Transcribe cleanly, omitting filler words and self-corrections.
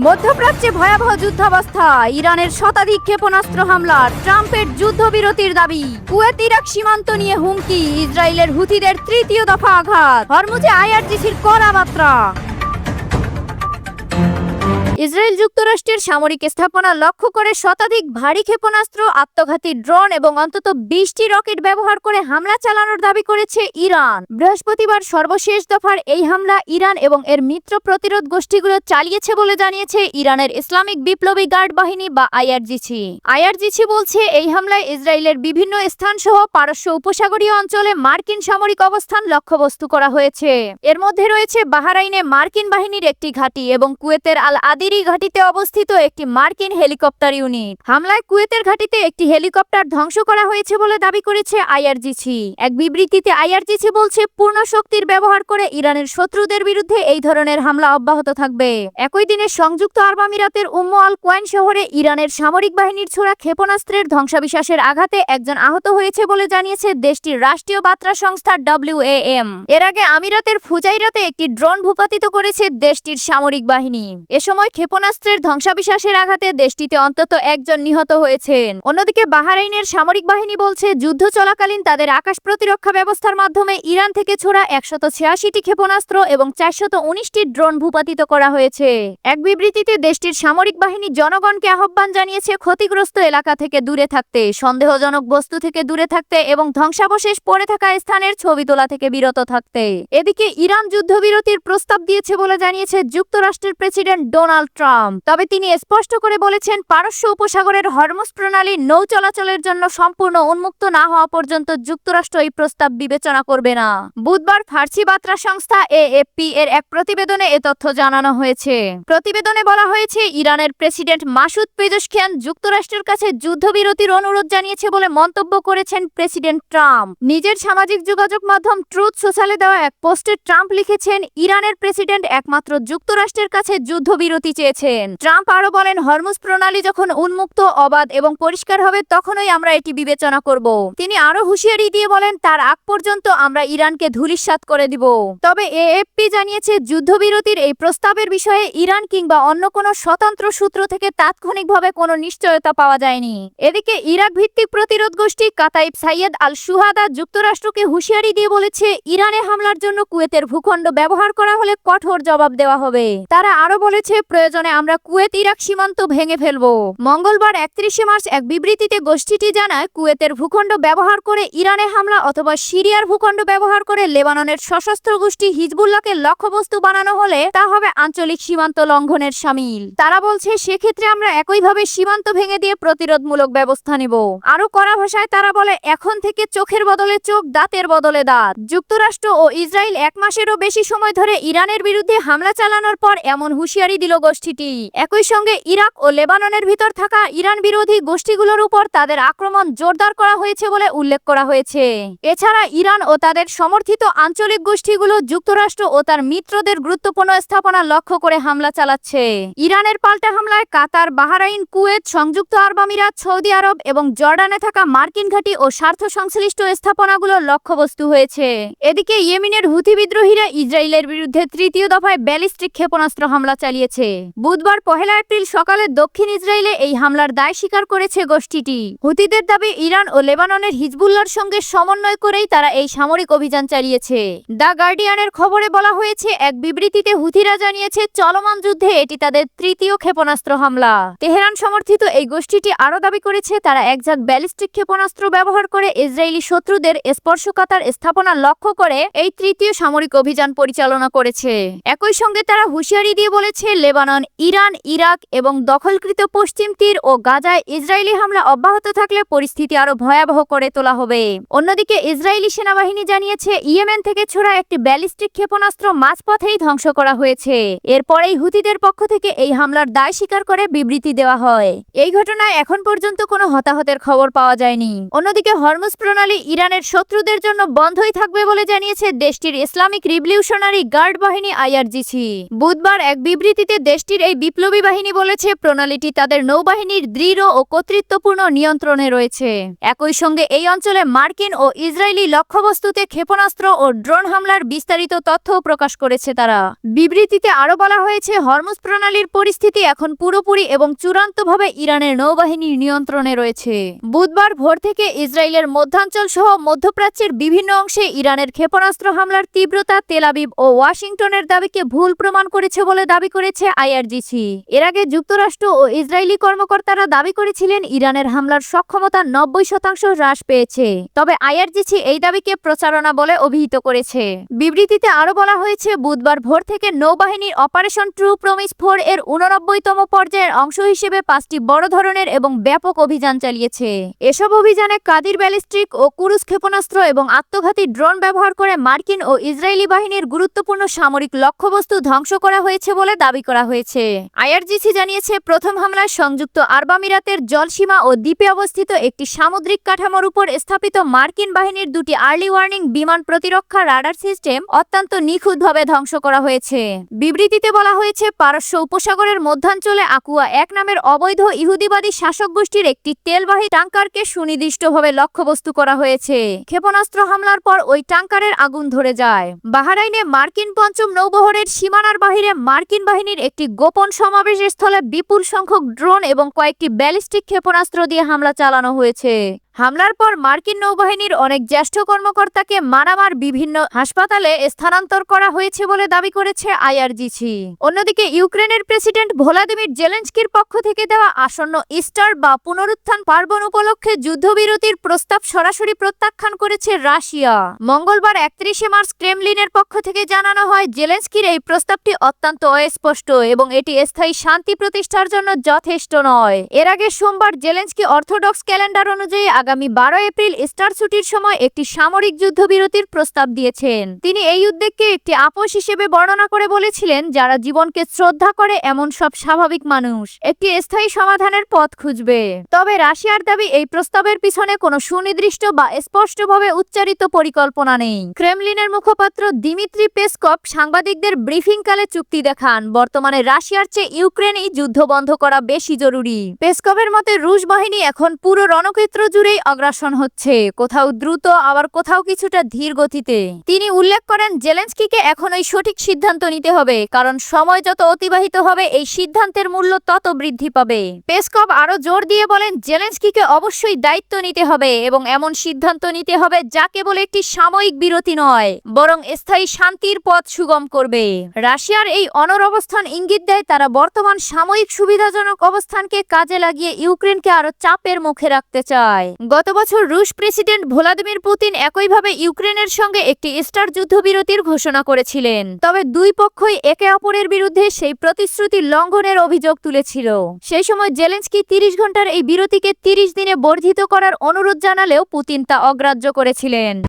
মধ্যপ্রাচ্যে ভয়াবহ যুদ্ধাবস্থা, ইরানের শতাধিক ক্ষেপণাস্ত্র হামলা, ট্রাম্পের যুদ্ধবিরতির দাবি, কুয়েত ইরাক সীমান্ত নিয়ে হুমকি, ইসরায়েলের হুথিদের তৃতীয় দফা আঘাত, হরমুজে আইআরজিসির কড়া বার্তা। ইসরায়েল যুক্তরাষ্ট্রের সামরিক স্থাপনা লক্ষ্য করে শতাধিক ভারী ক্ষেপণাস্ত্র, আত্মঘাতী ড্রোন এবং অন্তত 20টি রকেট ব্যবহার করে হামলা চালানোর দাবি করেছে ইরান। বৃহস্পতিবার সর্বশেষ দফার এই হামলা ইরান এবং এর মিত্র প্রতিরোধ গোষ্ঠীগুলো চালিয়েছে বলে জানিয়েছে ইরানের ইসলামিক বিপ্লবী গার্ড বাহিনী বা আইআরজিসি। আইআরজিসি বলছে এই হামলায় ইসরায়েলের বিভিন্ন স্থান সহ পারস্য উপসাগরীয় অঞ্চলে মার্কিন সামরিক অবস্থান লক্ষ্যবস্তু করা হয়েছে। এর মধ্যে রয়েছে বাহরাইনে মার্কিন বাহিনীর একটি ঘাঁটি এবং কুয়েতের আল আদিরি ঘাঁটিতে অবস্থিত একটি মার্কিন হেলিকপ্টার ইউনিট। হামলায় কুয়েতের ঘাঁটিতে একটি হেলিকপ্টার ধ্বংস করা হয়েছে বলে দাবি করেছে আইআরজিসি। এক বিবৃতিতে আইআরজিসি বলছে, পূর্ণ শক্তির ব্যবহার করে ইরানের শত্রুদের বিরুদ্ধে এই ধরনের হামলা অব্যাহত থাকবে। একই দিনে সংযুক্ত আরব আমিরাতের আল কোয়েন শহরে ইরানের সামরিক বাহিনীর ছোড়া ক্ষেপণাস্ত্রের ধ্বংসাবিশেষের আঘাতে একজন আহত হয়েছে বলে জানিয়েছে দেশটির রাষ্ট্রীয় বার্তা সংস্থা WAM। এর আগে আমিরাতের ফুজাইরাতে একটি ড্রোন ভূপাতিত করেছে দেশটির সামরিক বাহিনী। এ সময় ক্ষেপণাস্ত্রের ধ্বংসাবিশেষের আঘাতে দেশটিতে অন্তত একজন নিহত হয়েছেন। অন্যদিকে বাহরাইনের সামরিক বাহিনী বলছে, যুদ্ধ চলাকালীন তাদের আকাশ প্রতিরক্ষা ব্যবস্থার মাধ্যমে ইরান থেকে ছোড়া 186টি ক্ষেপণাস্ত্র এবং 419টি ড্রোন ভূপাতিত করা হয়েছে। এক বিবৃতিতে দেশটির সামরিক বাহিনী জনগণকে আহ্বান জানিয়েছে ক্ষতিগ্রস্ত এলাকা থেকে দূরে থাকতে, সন্দেহজনক বস্তু থেকে দূরে থাকতে এবং ধ্বংসাবশেষ পড়ে থাকা স্থানের ছবি তোলা থেকে বিরত থাকতে। এদিকে ইরান যুদ্ধবিরতির প্রস্তাব দিয়েছে বলে জানিয়েছে যুক্তরাষ্ট্রের প্রেসিডেন্ট ডোনাল্ড ট্রাম্প। তবে তিনি স্পষ্ট করে বলেছেন, পারস্য উপসাগরের হরমুজ প্রণালী নৌ চলাচলের জন্য সম্পূর্ণ উন্মুক্ত না হওয়া পর্যন্ত যুক্তরাষ্ট্র এই প্রস্তাব বিবেচনা করবে না। বুধবার ফার্সি বার্তা সংস্থা AFP এর এক প্রতিবেদনে এ তথ্য জানানো হয়েছে। প্রতিবেদনে বলা হয়েছে, ইরানের প্রেসিডেন্ট মাসুদ পেজেশকিয়ান যুক্তরাষ্ট্রের কাছে যুদ্ধবিরতির অনুরোধ জানিয়েছে বলে মন্তব্য করেছেন প্রেসিডেন্ট ট্রাম্প। নিজের সামাজিক যোগাযোগ মাধ্যম ট্রুথ সোশ্যালে দেওয়া এক পোস্টে ট্রাম্প লিখেছেন, ইরানের প্রেসিডেন্ট একমাত্র যুক্তরাষ্ট্রের কাছে যুদ্ধবিরতি চেয়েছেন। ট্রাম্প আরো বলেন, হরমুজ প্রণালী যখন উন্মুক্ত, অবাধ এবং পরিষ্কার হবে তখনই আমরা এটি বিবেচনা করব। তিনি আরো হুঁশিয়ারি দিয়ে বলেন, তার আগ পর্যন্ত আমরা ইরানকে ধূলিসাৎ করে দিব। তবে AFP জানিয়েছে, যুদ্ধবিরতির এই প্রস্তাবের বিষয়ে ইরান কিংবা অন্য কোনো স্বতন্ত্র সূত্র থেকে তাৎক্ষণিকভাবে কোনো নিশ্চয়তা পাওয়া যায়নি। এদিকে ইরাক ভিত্তিক প্রতিরোধ গোষ্ঠী কাতাইব সাইয়েদ আল শুহাদা যুক্তরাষ্ট্রকে হুঁশিয়ারি দিয়ে বলেছে, ইরানে হামলার জন্য কুয়েতের ভূখণ্ড ব্যবহার করা হলে কঠোর জবাব দেওয়া হবে। তারা আরো বলেছে, প্রয়োজনে আমরা কুয়েত ইরাক সীমান্ত ভেঙে ফেলব। মঙ্গলবার 31শে মার্চ এক বিবৃতিতে গোষ্ঠীটি জানায়, কুয়েতের ভূখণ্ড ব্যবহার করে ইরানে হামলা অথবা সিরিয়ার ভূখণ্ড ব্যবহার করে লেবাননের সশস্ত্র গোষ্ঠী হিজবুল্লাহকে লক্ষ্যবস্তু বানানো হলে তা হবে আঞ্চলিক সীমান্ত লঙ্ঘনের শামিল। তারা বলছে, সেক্ষেত্রে আমরা একইভাবে সীমান্ত ভেঙে দিয়ে প্রতিরোধমূলক ব্যবস্থা নেব। আরো কড়া ভাষায় তারা বলে, এখন থেকে চোখের বদলে চোখ, দাঁতের বদলে দাঁত। যুক্তরাষ্ট্র ও ইসরায়েল 1 মাসেরও বেশি সময় ধরে ইরানের বিরুদ্ধে হামলা চালানোর পর এমন হুঁশিয়ারি দিল গোষ্ঠীটি। একই সঙ্গে ইরাক ও লেবাননের ভিতর থাকা ইরান বিরোধী গোষ্ঠীগুলোর উপর তাদের আক্রমণ জোরদার করা হয়েছে বলে উল্লেখ করা হয়েছে। এছাড়া ইরান ও তাদের সমর্থিত আঞ্চলিক গোষ্ঠীগুলো যুক্তরাষ্ট্র ও তার মিত্রদের গুরুত্বপূর্ণ স্থাপনা লক্ষ্য করে হামলা চালাচ্ছে। ইরানের পাল্টা হামলায় কাতার, বাহরাইন, কুয়েত, সংযুক্ত আরব আমিরাত, সৌদি আরব এবং জর্ডানে থাকা মার্কিন ঘাঁটি ও স্বার্থ সংশ্লিষ্ট স্থাপনাগুলো লক্ষ্যবস্তু হয়েছে। এদিকে ইয়েমেনের হুথি বিদ্রোহীরা ইসরায়েলের বিরুদ্ধে তৃতীয় দফায় ব্যালিস্টিক ক্ষেপণাস্ত্র হামলা চালিয়েছে। বুধবার 1 এপ্রিল সকালে দক্ষিণ ইসরায়েলে এই হামলার দায় স্বীকার করেছে গোষ্ঠীটি। হুথিদের দাবি, ইরান ও লেবাননের হিজবুল্লাহর সঙ্গে সমন্বয় করেই তারা এই সামরিক অভিযান চালিয়েছে। দ্য গার্ডিয়ানের খবরে বলা হয়েছে, এক বিবৃতিতে হুথিরা জানিয়েছে, চলমান যুদ্ধে এটি তাদের তৃতীয় ক্ষেপণাস্ত্র হামলা। তেহরান সমর্থিত এই গোষ্ঠীটি আরও দাবি করেছে, তারা একঝাঁক ব্যালিস্টিক ক্ষেপণাস্ত্র ব্যবহার করে ইসরায়েলি শত্রুদের স্পর্শকাতর স্থাপনা লক্ষ্য করে এই তৃতীয় সামরিক অভিযান পরিচালনা করেছে। একই সঙ্গে তারা হুঁশিয়ারি দিয়ে বলেছে, লেবানন, ইরান, ইরাক এবং দখলকৃত পশ্চিম তীর ও গাজায় ইসরায়েলি হামলা অব্যাহত থাকলে পরিস্থিতি আরো ভয়াবহ করে তোলা হবে। অন্যদিকে ইসরায়েলি সেনাবাহিনী জানিয়েছে, ইয়েমেন থেকে ছোড়া একটি ব্যালিস্টিক ক্ষেপণাস্ত্র মাঝপথেই ধ্বংস করা হয়েছে। এরপরেই হুথিদের পক্ষ থেকে এই হামলার দায় স্বীকার করে বিবৃতি দেওয়া হয়। এই ঘটনায় এখন পর্যন্ত কোনো হতাহতের খবর পাওয়া যায়নি। অন্যদিকে হরমুজ প্রণালী ইরানের শত্রুদের জন্য বন্ধই থাকবে বলে জানিয়েছে দেশটির ইসলামিক রিভলিউশনারি গার্ড বাহিনী IRGC। বুধবার এক বিবৃতিতে দেশ দেশটির এই বিপ্লবী বাহিনী বলেছে প্রণালীটি তাদের নৌবাহিনীর দৃঢ় ও কর্তৃত্বপূর্ণ নিয়ন্ত্রণে রয়েছে। একই সঙ্গে এই অঞ্চলে মার্কিন ও ইসরায়েলি লক্ষ্যবস্তুতে ক্ষেপণাস্ত্র ও ড্রোন হামলার বিস্তারিত তথ্যও প্রকাশ করেছে তারা। বিবৃতিতে আরও বলা হয়েছে হরমুজ প্রণালীর পরিস্থিতি এখন পুরোপুরি এবং চূড়ান্তভাবে ইরানের নৌবাহিনীর নিয়ন্ত্রণে রয়েছে। বুধবার ভোর থেকে ইসরায়েলের মধ্যাঞ্চল সহ মধ্যপ্রাচ্যের বিভিন্ন অংশে ইরানের ক্ষেপণাস্ত্র হামলার তীব্রতা তেল আবিব ও ওয়াশিংটনের দাবিকে ভুল প্রমাণ করেছে বলে দাবি করেছে আইআরজিসি। এর আগে যুক্তরাষ্ট্র ও ইসরায়েলি কর্মকর্তারা দাবি করেছিলেন ইরানের হামলার সক্ষমতা 90% হ্রাস পেয়েছে। তবে আইআরজিসি এই দাবিকে প্রচারণা বলে অভিহিত করেছে। বিবৃতিতে আরও বলা হয়েছে বুধবার ভোর থেকে নৌবাহিনীর অপারেশন ট্রু প্রমিস 4 এর 89তম পর্যায়ের অংশ হিসেবে 5টি বড় ধরনের এবং ব্যাপক অভিযান চালিয়েছে। এসব অভিযানে কাদির ব্যালিস্টিক ও ক্রুজ ক্ষেপণাস্ত্র এবং আত্মঘাতী ড্রোন ব্যবহার করে মার্কিন ও ইসরায়েলি বাহিনীর গুরুত্বপূর্ণ সামরিক লক্ষ্যবস্তু ধ্বংস করা হয়েছে বলে দাবি করা হয়েছে। আইআরজিসি জানিয়েছে প্রথম হামলায় সংযুক্ত আরব আমিরাতের জলসীমা ও দ্বীপে অবস্থিত একটি সামুদ্রিক কাঠামোর উপর স্থাপিত মার্কিন বাহিনীর দুটি আর্লি ওয়ার্নিং বিমান প্রতিরক্ষা রাডার সিস্টেম অত্যন্ত নিখুঁতভাবে ধ্বংস করা হয়েছে। বিবৃতিতে বলা হয়েছে পারস্য উপসাগরের মধ্যাঞ্চলে আকুয়া 1 নামের অবৈধ ইহুদিবাদী শাসক গোষ্ঠীর একটি তেলবাহী ট্যাঙ্কারকে সুনির্দিষ্টভাবে লক্ষ্যবস্তু করা হয়েছে। ক্ষেপণাস্ত্র হামলার পর ওই ট্যাঙ্কারের আগুন ধরে যায়। বাহরাইনে মার্কিন পঞ্চম নৌবহরের সীমানার বাহিরে মার্কিন বাহিনীর একটি গোপন সমাবেশ স্থলে বিপুল সংখ্যক ড্রোন এবং কয়েকটি ব্যালিস্টিক ক্ষেপণাস্ত্র দিয়ে হামলা চালানো হয়েছে। হামলার পর মার্কিন নৌবাহিনীর অনেক জ্যেষ্ঠ কর্মকর্তাকে মানামার বিভিন্ন হাসপাতালে স্থানান্তর করা হয়েছে বলে দাবি করেছে আইআরজিসি। অন্যদিকে ইউক্রেনের প্রেসিডেন্ট ভলোদিমির জেলেনস্কির পক্ষ থেকে দেওয়া আসন্ন ইস্টার বা পুনরুত্থান পার্বণ উপলক্ষে যুদ্ধবিরতির প্রস্তাব সরাসরি প্রত্যাখ্যান করেছে রাশিয়া। মঙ্গলবার 31 মার্চ ক্রেমলিনের পক্ষ থেকে জানানো হয় জেলেনস্কির এই প্রস্তাবটি অত্যন্ত অস্পষ্ট এবং এটি স্থায়ী শান্তি প্রতিষ্ঠার জন্য যথেষ্ট নয়। এর আগে সোমবার জেলেনস্কি অর্থোডক্স ক্যালেন্ডার অনুযায়ী আগামী 12 এপ্রিল ইস্টার ছুটির সময় একটি সামরিক যুদ্ধবিরতির প্রস্তাব দিয়েছেন। তিনি এই উদ্যোগকে একটি আপোষ হিসেবে বর্ণনা করে বলেছিলেন যারা জীবনকে শ্রদ্ধা করে এমন সব স্বাভাবিক মানুষ একটি স্থায়ী সমাধানের পথ খুঁজবে। তবে রাশিয়ার দাবি এই প্রস্তাবের পিছনে কোনো সুনির্দিষ্ট বা স্পষ্টভাবে উচ্চারিত পরিকল্পনা নেই। ক্রেমলিনের মুখপাত্র দিমিত্রি পেসকভ সাংবাদিকদের ব্রিফিংকালে চুক্তি দেখান বর্তমানে রাশিয়ার চেয়ে ইউক্রেনই যুদ্ধ বন্ধ করা বেশি জরুরি। পেসকভের মতে রুশ বাহিনী এখন পুরো রণক্ষেত্র জুড়ে অগ্রাসন হচ্ছে, কোথাও দ্রুত আবার কোথাও কিছুটা ধীর গতিতে। তিনি উল্লেখ করেন জেলেনস্কিকে এখনই সঠিক সিদ্ধান্ত নিতে হবে, কারণ সময় যত অতিবাহিত হবে এই সিদ্ধান্তের মূল্য তত বৃদ্ধি পাবে। পেসকভ আরো জোর দিয়ে বলেন জেলেনস্কিকে অবশ্যই দায়িত্ব নিতে হবে এবং এমন সিদ্ধান্ত নিতে হবে যা কেবল একটি সাময়িক বিরতি নয় বরং স্থায়ী শান্তির পথ সুগম করবে। রাশিয়ার এই অনড় অবস্থান ইঙ্গিত দেয় তারা বর্তমান সাময়িক সুবিধাজনক অবস্থানকে কাজে লাগিয়ে ইউক্রেনকে আরো চাপের মুখে রাখতে চায়। গত বছর রুশ প্রেসিডেন্ট ভ্লাদিমির পুতিন একইভাবে ইউক্রেনের সঙ্গে একটি ইস্টার যুদ্ধবিরতির ঘোষণা করেছিলেন। তবে দুই পক্ষই একে অপরের বিরুদ্ধে সেই প্রতিশ্রুতি লঙ্ঘনের অভিযোগ তুলেছিল। সেই সময় জেলেনস্কি 30 ঘন্টার এই বিরতিকে 30 দিনে বর্ধিত করার অনুরোধ জানালেও পুতিন তা অগ্রাহ্য করেছিলেন।